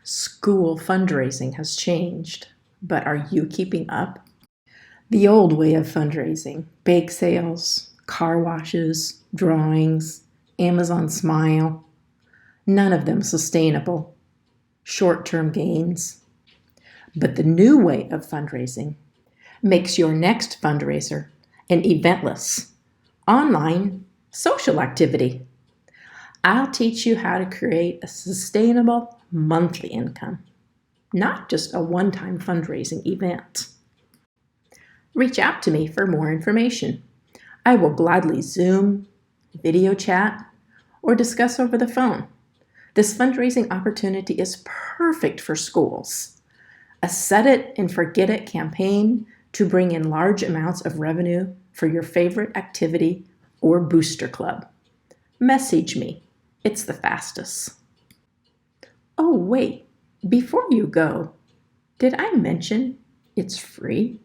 School fundraising has changed, but are you keeping up? The old way of fundraising, bake sales, car washes, drawings, Amazon Smile, none of them sustainable, short-term gains. But the new way of fundraising makes your next fundraiser an eventless, online, social activity. I'll teach you how to create a sustainable monthly income, not just a one-time fundraising event. Reach out to me for more information. I will gladly Zoom, video chat, or discuss over the phone. This fundraising opportunity is perfect for schools. A set-it-and-forget-it campaign to bring in large amounts of revenue for your favorite activity or booster club. Message me. It's the fastest. Oh, wait, before you go, did I mention it's free?